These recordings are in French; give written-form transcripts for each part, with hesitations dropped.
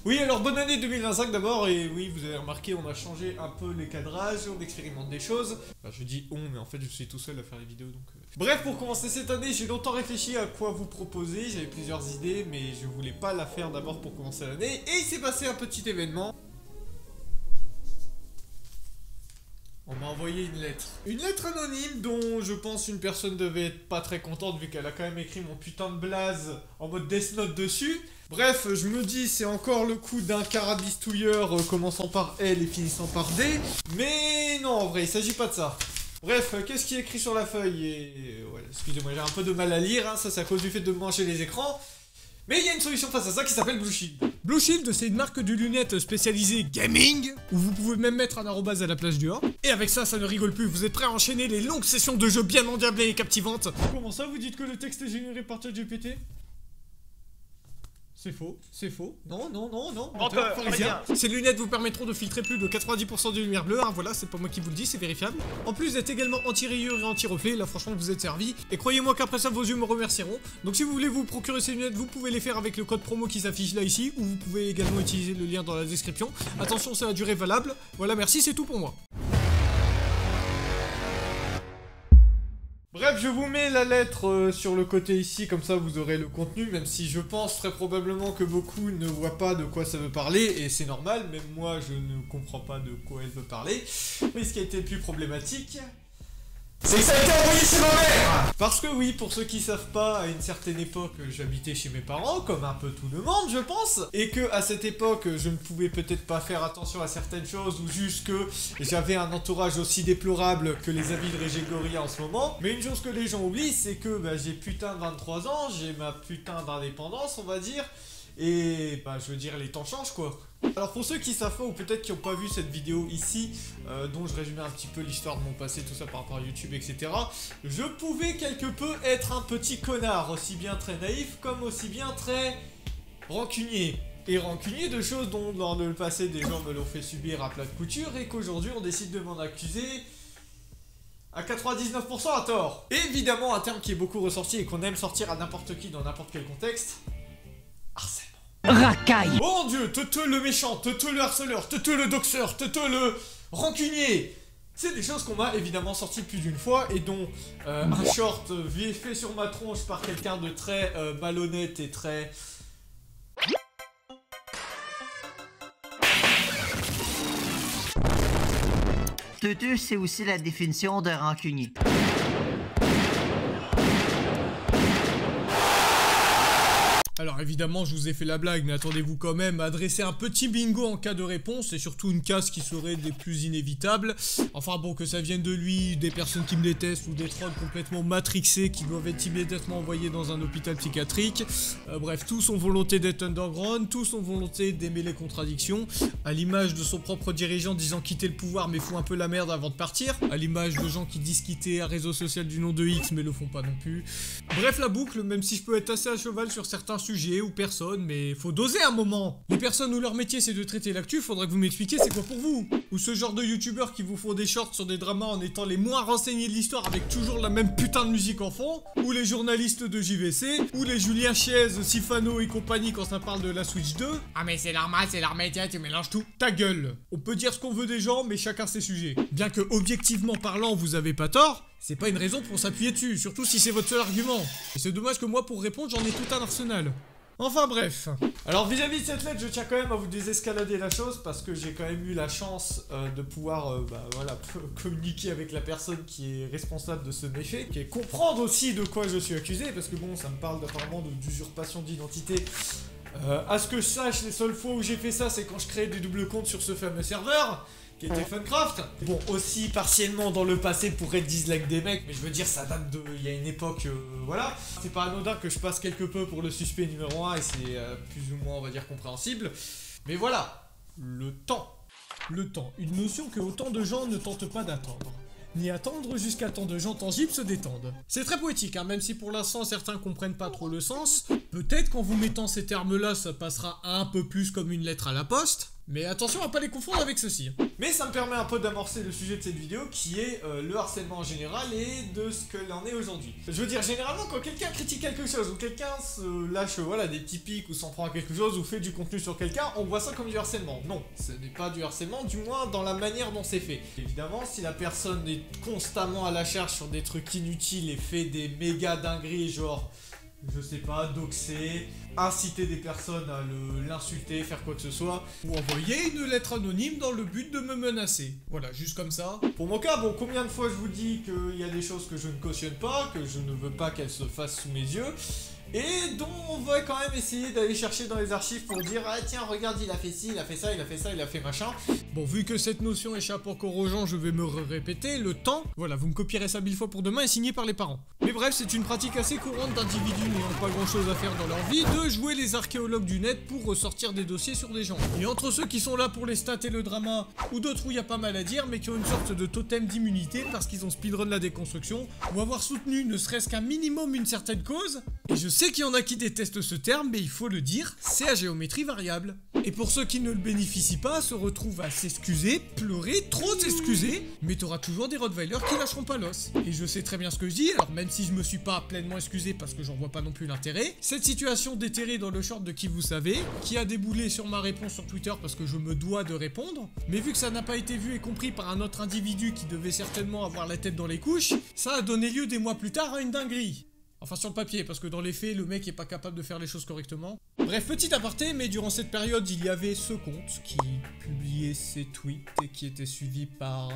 Oui, alors bonne année 2025 d'abord, et oui, vous avez remarqué, on a changé un peu les cadrages, on expérimente des choses. Enfin, je dis on, mais en fait je suis tout seul à faire les vidéos, donc... Bref, pour commencer cette année, j'ai longtemps réfléchi à quoi vous proposer, j'avais plusieurs idées, mais je voulais pas la faire d'abord pour commencer l'année, et il s'est passé un petit événement. On m'a envoyé une lettre. Une lettre anonyme dont je pense une personne devait être pas très contente vu qu'elle a quand même écrit mon putain de blaze en mode Death Note dessus. Bref, je me dis c'est encore le coup d'un carabistouilleur commençant par L et finissant par D. Mais non, en vrai, il s'agit pas de ça. Bref, qu'est-ce qui est écrit sur la feuille et... ouais, excusez-moi, j'ai un peu de mal à lire, hein, ça c'est à cause du fait de manger les écrans. Mais il y a une solution face à ça qui s'appelle Blue Shield. Blue Shield, c'est une marque de lunettes spécialisée gaming, où vous pouvez même mettre un arrobase à la place du A. Et avec ça, ça ne rigole plus, vous êtes prêts à enchaîner les longues sessions de jeux bien endiablées et captivantes. Comment ça, vous dites que le texte est généré par ChatGPT ? C'est faux, c'est faux. Non, non, non, non. Menteur, pharisien. Ces lunettes vous permettront de filtrer plus de 90% de lumière bleue, hein, voilà, c'est pas moi qui vous le dis, c'est vérifiable. En plus d'être également anti-rayures et anti-reflets, là franchement vous êtes servi. Et croyez-moi qu'après ça vos yeux me remercieront. Donc si vous voulez vous procurer ces lunettes, vous pouvez les faire avec le code promo qui s'affiche là ici, ou vous pouvez également utiliser le lien dans la description. Attention, c'est à durée valable. Voilà, merci, c'est tout pour moi. Bref, je vous mets la lettre sur le côté ici, comme ça vous aurez le contenu, même si je pense très probablement que beaucoup ne voient pas de quoi ça veut parler, et c'est normal, même moi je ne comprends pas de quoi elle veut parler. Mais ce qui a été le plus problématique, c'est que ça a été envoyé chez ma mère. Parce que oui, pour ceux qui savent pas, à une certaine époque, j'habitais chez mes parents, comme un peu tout le monde, je pense, et que à cette époque, je ne pouvais peut-être pas faire attention à certaines choses, ou juste que j'avais un entourage aussi déplorable que les avis de Régégoria en ce moment. Mais une chose que les gens oublient, c'est que bah, j'ai putain de 23 ans, j'ai ma putain d'indépendance, on va dire, et bah je veux dire, les temps changent quoi. Alors pour ceux qui savent pas ou peut-être qui n'ont pas vu cette vidéo ici, dont je résumais un petit peu l'histoire de mon passé, tout ça par rapport à YouTube, etc. Je pouvais quelque peu être un petit connard, aussi bien très naïf comme aussi bien très rancunier. Et rancunier de choses dont dans le passé des gens me l'ont fait subir à plat de couture et qu'aujourd'hui on décide de m'en accuser à 99% à tort. Et évidemment un terme qui est beaucoup ressorti et qu'on aime sortir à n'importe qui dans n'importe quel contexte, harcèlement. Racaille. Oh mon dieu, Teuteux le méchant, Teuteux le harceleur, Teuteux le doxeur, Teuteux le rancunier. C'est des choses qu'on m'a évidemment sorti plus d'une fois et dont un short fait sur ma tronche par quelqu'un de très malhonnête et très... Teuteux, c'est aussi la définition de rancunier. Alors évidemment je vous ai fait la blague, mais attendez-vous quand même à adresser un petit bingo en cas de réponse, et surtout une case qui serait des plus inévitables. Enfin bon, que ça vienne de lui, des personnes qui me détestent, ou des trolls complètement matrixés qui doivent être immédiatement envoyés dans un hôpital psychiatrique. Bref, tous ont volonté d'être underground, tous ont volonté d'aimer les contradictions, à l'image de son propre dirigeant disant quitter le pouvoir mais fout un peu la merde avant de partir, à l'image de gens qui disent quitter un réseau social du nom de X mais le font pas non plus. Bref, la boucle, même si je peux être assez à cheval sur certains sujets ou personnes, mais faut doser un moment. Les personnes où leur métier c'est de traiter l'actu, faudrait que vous m'expliquiez c'est quoi pour vous. Ou ce genre de youtubeurs qui vous font des shorts sur des dramas en étant les moins renseignés de l'histoire avec toujours la même putain de musique en fond. Ou les journalistes de JVC. Ou les Julien Chiez, Sifano et compagnie quand ça parle de la Switch 2. Ah mais c'est normal, c'est leur métier, tu mélanges tout. Ta gueule. On peut dire ce qu'on veut des gens, mais chacun ses sujets. Bien que objectivement parlant vous avez pas tort, c'est pas une raison pour s'appuyer dessus, surtout si c'est votre seul argument. Et c'est dommage que moi pour répondre j'en ai tout un arsenal. Enfin bref. Alors vis-à-vis de cette lettre, je tiens quand même à vous désescalader la chose parce que j'ai quand même eu la chance de pouvoir voilà, communiquer avec la personne qui est responsable de ce méfait, qui est comprendre aussi de quoi je suis accusé, parce que bon, ça me parle apparemment d'usurpation d'identité. À ce que je sache, les seules fois où j'ai fait ça, c'est quand je créais des doubles comptes sur ce fameux serveur qui était Funcraft. Bon, aussi partiellement dans le passé pour être dislike des mecs, mais je veux dire, ça date de... il y a une époque, voilà. C'est pas anodin que je passe quelque peu pour le suspect numéro 1 et c'est plus ou moins, on va dire, compréhensible. Mais voilà, le temps. Le temps, une notion que autant de gens ne tentent pas d'attendre. Ni attendre jusqu'à tant de gens tangibles se détendent. C'est très poétique, hein, même si pour l'instant certains comprennent pas trop le sens. Peut-être qu'en vous mettant ces termes-là, ça passera un peu plus comme une lettre à la poste. Mais attention à pas les confondre avec ceci. Mais ça me permet un peu d'amorcer le sujet de cette vidéo qui est le harcèlement en général et de ce que l'on est aujourd'hui. Je veux dire, généralement quand quelqu'un critique quelque chose ou quelqu'un se lâche voilà, des petits pics ou s'en prend à quelque chose ou fait du contenu sur quelqu'un, on voit ça comme du harcèlement. Non, ce n'est pas du harcèlement, du moins dans la manière dont c'est fait. Évidemment, si la personne est constamment à la charge sur des trucs inutiles et fait des méga dingueries genre... je sais pas, doxer, inciter des personnes à l'insulter, faire quoi que ce soit, ou envoyer une lettre anonyme dans le but de me menacer. Voilà, juste comme ça. Pour mon cas, bon, combien de fois je vous dis qu'il y a des choses que je ne cautionne pas, que je ne veux pas qu'elles se fassent sous mes yeux, et dont on va quand même essayer d'aller chercher dans les archives pour dire « Ah tiens, regarde, il a fait ci, il a fait ça, il a fait ça, il a fait machin ». Bon, vu que cette notion échappe encore aux gens, je vais me répéter, le temps, voilà, vous me copierez ça 1000 fois pour demain, est signé par les parents. Mais bref, c'est une pratique assez courante d'individus n'ayant pas grand chose à faire dans leur vie, de jouer les archéologues du net pour ressortir des dossiers sur des gens. Et entre ceux qui sont là pour les stats et le drama, ou d'autres où il y a pas mal à dire, mais qui ont une sorte de totem d'immunité parce qu'ils ont speedrun la déconstruction, ou avoir soutenu ne serait-ce qu'un minimum une certaine cause, et je sais qu'il y en a qui détestent ce terme, mais il faut le dire, c'est à géométrie variable. Et pour ceux qui ne le bénéficient pas, se retrouvent à s'excuser, pleurer, trop s'excuser, mais t'auras toujours des Rottweilers qui lâcheront pas l'os. Et je sais très bien ce que je dis, alors même si je me suis pas pleinement excusé parce que j'en vois pas non plus l'intérêt, cette situation déterrée dans le short de qui vous savez, qui a déboulé sur ma réponse sur Twitter parce que je me dois de répondre, mais vu que ça n'a pas été vu et compris par un autre individu qui devait certainement avoir la tête dans les couches, ça a donné lieu des mois plus tard à une dinguerie. Enfin sur le papier, parce que dans les faits, le mec est pas capable de faire les choses correctement. Bref, petit aparté, mais durant cette période, il y avait ce compte qui publiait ses tweets et qui était suivi par...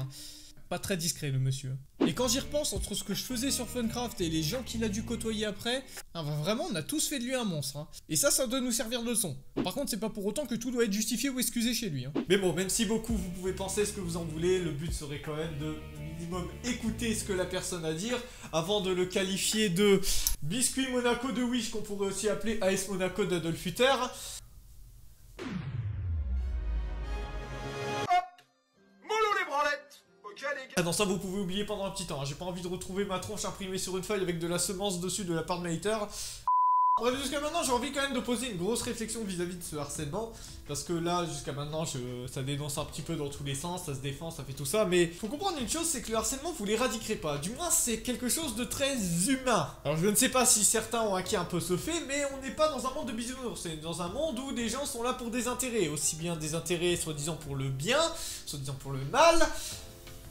pas très discret le monsieur. Et quand j'y repense, entre ce que je faisais sur Funcraft et les gens qu'il a dû côtoyer après, vraiment on a tous fait de lui un monstre. Hein. Et ça doit nous servir de leçon. Par contre c'est pas pour autant que tout doit être justifié ou excusé chez lui. Hein. Mais bon, même si beaucoup vous pouvez penser ce que vous en voulez, le but serait quand même de minimum écouter ce que la personne a à dire avant de le qualifier de Biscuit Monaco de Wish, qu'on pourrait aussi appeler AS Monaco d'Adolf Hitler. Ah non, ça vous pouvez oublier pendant un petit temps, hein. J'ai pas envie de retrouver ma tronche imprimée sur une feuille avec de la semence dessus de la part de mes haters. Bref, jusqu'à maintenant, j'ai envie quand même de poser une grosse réflexion vis-à-vis de ce harcèlement. Parce que là, jusqu'à maintenant, ça dénonce un petit peu dans tous les sens, ça se défend, ça fait tout ça. Mais faut comprendre une chose, c'est que le harcèlement, vous l'éradiquerez pas. Du moins, c'est quelque chose de très humain. Alors, je ne sais pas si certains ont acquis un peu ce fait, mais on n'est pas dans un monde de bisounours. C'est dans un monde où des gens sont là pour des intérêts. Aussi bien des intérêts soi-disant pour le bien, soi-disant pour le mal.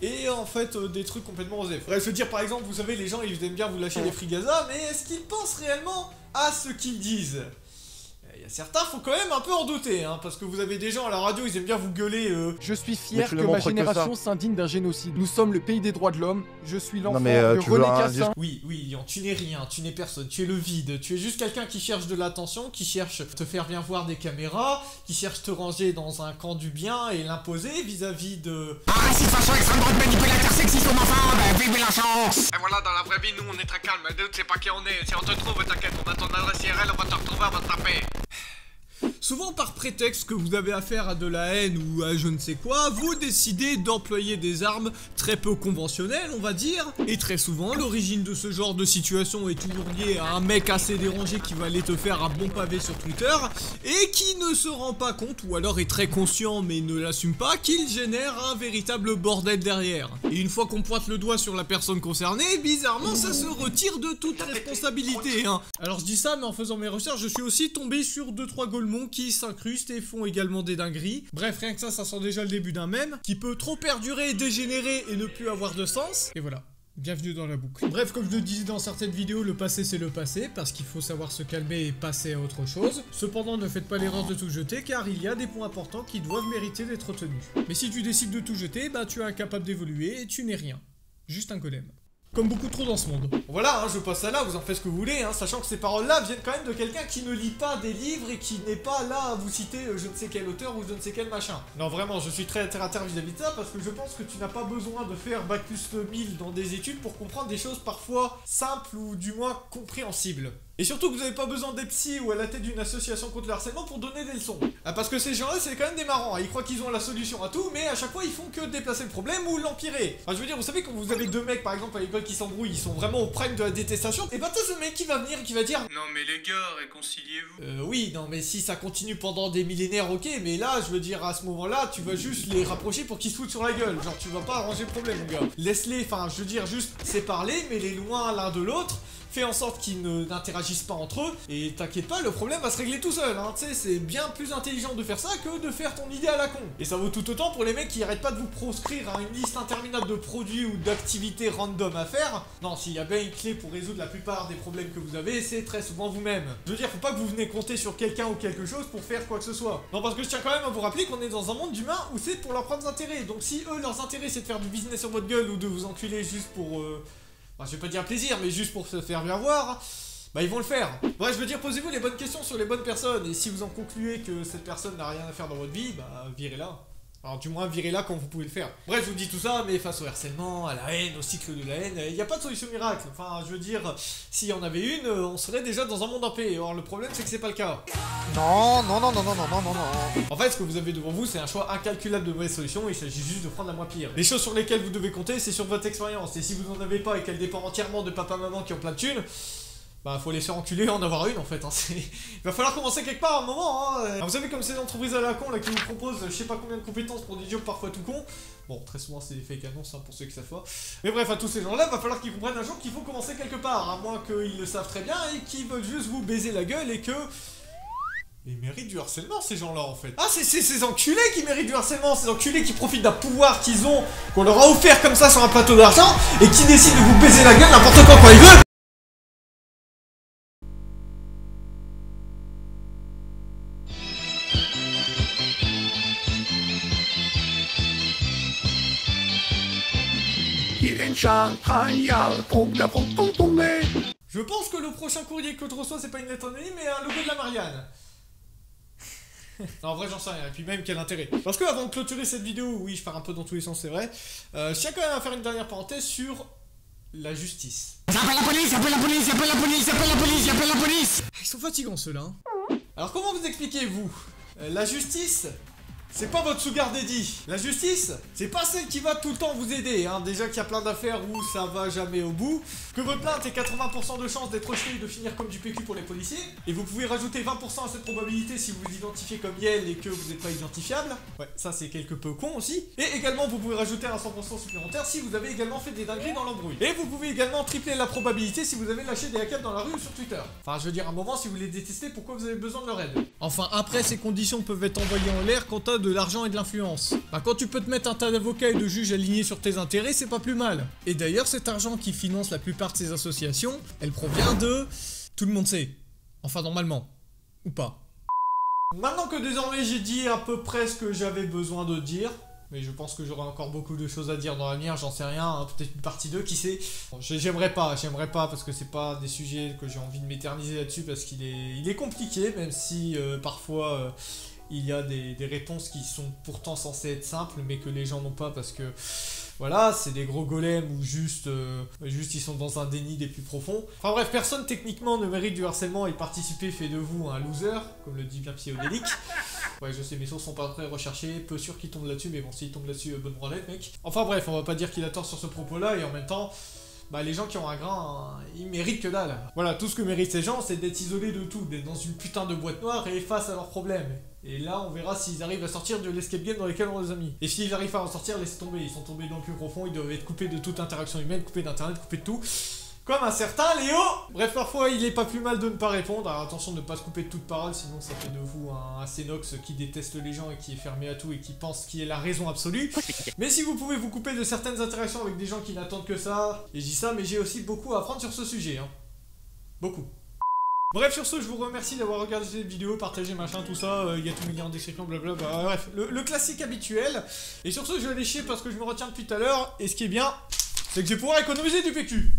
Et en fait, des trucs complètement osés. Bref, je veux dire, par exemple, vous savez, les gens, ils aiment bien vous lâcher des free Gaza, mais est-ce qu'ils pensent réellement à ce qu'ils disent? Il y a certains, faut quand même un peu en douter, hein, parce que vous avez des gens à la radio, ils aiment bien vous gueuler. Je suis fier que ma génération s'indigne d'un génocide. Nous sommes le pays des droits de l'homme. Je suis l'enfant de René Cassin. Oui, Lyon, tu n'es rien, tu n'es personne, tu es le vide. Tu es juste quelqu'un qui cherche de l'attention, qui cherche te faire bien voir des caméras, qui cherche te ranger dans un camp du bien et l'imposer vis-à-vis de... Raciste, façon, extrême droite, manipulateur, sexiste, homophobe, vive Mélenchon. Et voilà, dans la vraie vie, nous, on est très calme. Nous, tu sais pas qui on est. Si on te trouve, t'inquiète, on a ton adresse IRL, on va te retrouver, on va te taper. Souvent par prétexte que vous avez affaire à de la haine ou à je ne sais quoi, vous décidez d'employer des armes très peu conventionnelles, on va dire. Et très souvent, l'origine de ce genre de situation est toujours liée à un mec assez dérangé qui va aller te faire un bon pavé sur Twitter et qui ne se rend pas compte, ou alors est très conscient mais ne l'assume pas, qu'il génère un véritable bordel derrière. Et une fois qu'on pointe le doigt sur la personne concernée, bizarrement ça se retire de toute responsabilité, hein. Alors je dis ça, mais en faisant mes recherches, je suis aussi tombé sur 2-3 golemons qui s'incrustent et font également des dingueries. Bref, rien que ça sent déjà le début d'un mème qui peut trop perdurer, dégénérer et ne plus avoir de sens. Et voilà. Bienvenue dans la boucle. Bref, comme je le disais dans certaines vidéos, le passé c'est le passé, parce qu'il faut savoir se calmer et passer à autre chose. Cependant, ne faites pas l'erreur de tout jeter, car il y a des points importants qui doivent mériter d'être tenus. Mais si tu décides de tout jeter, bah tu es incapable d'évoluer et tu n'es rien. Juste un golem. Comme beaucoup trop dans ce monde. Voilà, hein, je passe à là, vous en faites ce que vous voulez, hein, sachant que ces paroles-là viennent quand même de quelqu'un qui ne lit pas des livres et qui n'est pas là à vous citer je ne sais quel auteur ou je ne sais quel machin. Non, vraiment, je suis très terre à terre vis-à-vis de ça, parce que je pense que tu n'as pas besoin de faire Bac+1000 dans des études pour comprendre des choses parfois simples ou du moins compréhensibles. Et surtout que vous n'avez pas besoin d'être psy ou à la tête d'une association contre le harcèlement pour donner des leçons. Parce que ces gens-là, c'est quand même des marrants. Ils croient qu'ils ont la solution à tout, mais à chaque fois, ils font que déplacer le problème ou l'empirer. Enfin, je veux dire, vous savez, quand vous avez deux mecs, par exemple, à l'école qui s'embrouillent, ils sont vraiment au prime de la détestation, et bah t'as ce mec qui va venir et qui va dire non mais les gars, réconciliez-vous. Oui, non mais si ça continue pendant des millénaires, ok, mais là, je veux dire, à ce moment-là, tu vas juste les rapprocher pour qu'ils se foutent sur la gueule. Genre, tu vas pas arranger le problème, mon gars. Laisse-les, enfin, je veux dire, juste séparez-les, mets-les loin l'un de l'autre. Fais en sorte qu'ils n'interagissent pas entre eux, et t'inquiète pas, le problème va se régler tout seul, hein, tu sais, c'est bien plus intelligent de faire ça que de faire ton idée à la con. Et ça vaut tout autant pour les mecs qui arrêtent pas de vous proscrire à une liste interminable de produits ou d'activités random à faire. Non, s'il y a bien une clé pour résoudre la plupart des problèmes que vous avez, c'est très souvent vous-même. Je veux dire, faut pas que vous venez compter sur quelqu'un ou quelque chose pour faire quoi que ce soit. Non, parce que je tiens quand même à vous rappeler qu'on est dans un monde d'humains où c'est pour leurs propres intérêts, donc si eux, leurs intérêts, c'est de faire du business sur votre gueule ou de vous enculer juste pour... Enfin, je vais pas dire plaisir, mais juste pour se faire bien voir, bah ils vont le faire. Bref, je veux dire, posez-vous les bonnes questions sur les bonnes personnes, et si vous en concluez que cette personne n'a rien à faire dans votre vie, bah virez-la. Alors du moins, virez-la quand vous pouvez le faire. Bref, je vous dis tout ça, mais face au harcèlement, à la haine, au cycle de la haine, il n'y a pas de solution miracle. Enfin, je veux dire, s'il y en avait une, on serait déjà dans un monde en paix. Or, le problème, c'est que c'est pas le cas. Non. En fait, ce que vous avez devant vous, c'est un choix incalculable de mauvaises solutions, il s'agit juste de prendre la moins pire. Les choses sur lesquelles vous devez compter, c'est sur votre expérience, et si vous n'en avez pas et qu'elle dépend entièrement de papa-maman qui ont plein de thunes, bah faut les faire enculer et en avoir une en fait, hein. Il va falloir commencer quelque part à un moment, hein. Alors, vous savez comme ces entreprises à la con là qui vous proposent je sais pas combien de compétences pour des jobs parfois tout con. Bon, très souvent c'est des fake annonces, hein, pour ceux qui savent pas. Mais bref, à tous ces gens-là, va falloir qu'ils comprennent un jour qu'il faut commencer quelque part, à moins qu'ils le savent très bien et qu'ils veulent juste vous baiser la gueule et que... Ils méritent du harcèlement, ces gens-là, en fait. Ah, c'est ces enculés qui méritent du harcèlement, ces enculés qui profitent d'un pouvoir qu'ils ont, qu'on leur a offert comme ça sur un plateau d'argent, et qui décident de vous baiser la gueule n'importe quand ils veulent. Je pense que le prochain courrier que je reçois, c'est pas une lettre anonyme, mais un logo de la Marianne. Non, en vrai, j'en sais rien, et puis même, quel intérêt. Parce que avant de clôturer cette vidéo, oui, je pars un peu dans tous les sens, c'est vrai, je tiens quand même à faire une dernière parenthèse sur la justice. J'appelle la police, j'appelle la police, j'appelle la police, j'appelle la police, j'appelle la police. Ils sont fatigants, ceux-là. Hein. Alors, comment vous expliquez-vous la justice, c'est pas votre sugar daddy. La justice, c'est pas celle qui va tout le temps vous aider, hein. Déjà qu'il y a plein d'affaires où ça va jamais au bout. Que votre plainte ait 80% de chance d'être rejetée et de finir comme du PQ pour les policiers. Et vous pouvez rajouter 20% à cette probabilité si vous vous identifiez comme Yel et que vous n'êtes pas identifiable. Ouais, ça c'est quelque peu con aussi. Et également, vous pouvez rajouter un 100% supplémentaire si vous avez également fait des dingueries dans l'embrouille. Et vous pouvez également tripler la probabilité si vous avez lâché des hackers dans la rue ou sur Twitter. Enfin, je veux dire, à un moment, si vous les détestez, pourquoi vous avez besoin de leur aide? Enfin, après, ces conditions peuvent être envoyées en l'air quand t'as de l'argent et de l'influence. Bah, quand tu peux te mettre un tas d'avocats et de juges alignés sur tes intérêts, c'est pas plus mal. Et d'ailleurs, cet argent qui finance la plupart de ces associations, elle provient de... Tout le monde sait. Enfin, normalement. Ou pas. Maintenant que désormais j'ai dit à peu près ce que j'avais besoin de dire, mais je pense que j'aurai encore beaucoup de choses à dire dans l'avenir, j'en sais rien, hein, peut-être une partie 2, qui sait. Bon, j'aimerais pas parce que c'est pas des sujets que j'ai envie de m'éterniser là-dessus parce qu'il est compliqué, même si parfois... il y a des réponses qui sont pourtant censées être simples, mais que les gens n'ont pas parce que, voilà, c'est des gros golems ou juste ils sont dans un déni des plus profonds. Enfin bref, personne techniquement ne mérite du harcèlement et participer fait de vous un loser, comme le dit bien Psyodélique. Ouais, je sais, mes sources sont pas très recherchées, peu sûr qu'ils tombent là-dessus, mais bon, s'ils tombent là-dessus, bonne branlette, mec. Enfin bref, on va pas dire qu'il a tort sur ce propos-là, et en même temps... Bah les gens qui ont un grain, hein, ils méritent que dalle. Voilà, tout ce que méritent ces gens, c'est d'être isolés de tout, d'être dans une putain de boîte noire et face à leurs problèmes. Et là, on verra s'ils arrivent à sortir de l'escape game dans lequel on les a mis. Et s'ils arrivent à en sortir, laissez tomber, ils sont tombés dans le plus profond, ils doivent être coupés de toute interaction humaine, coupés d'internet, coupés de tout. Comme un certain Léo. Bref, parfois il est pas plus mal de ne pas répondre, alors attention de ne pas se couper de toute parole, sinon ça fait de vous un Cénox qui déteste les gens et qui est fermé à tout et qui pense qu'il est la raison absolue. Mais si vous pouvez vous couper de certaines interactions avec des gens qui n'attendent que ça, et je dis ça, mais j'ai aussi beaucoup à apprendre sur ce sujet, hein. Beaucoup. Bref, sur ce, je vous remercie d'avoir regardé cette vidéo, partagé, machin, tout ça, il y a tout mis en description, blablabla, bref, le classique habituel. Et sur ce, je vais aller chier parce que je me retiens depuis tout à l'heure, et ce qui est bien, c'est que je vais pouvoir économiser du PQ.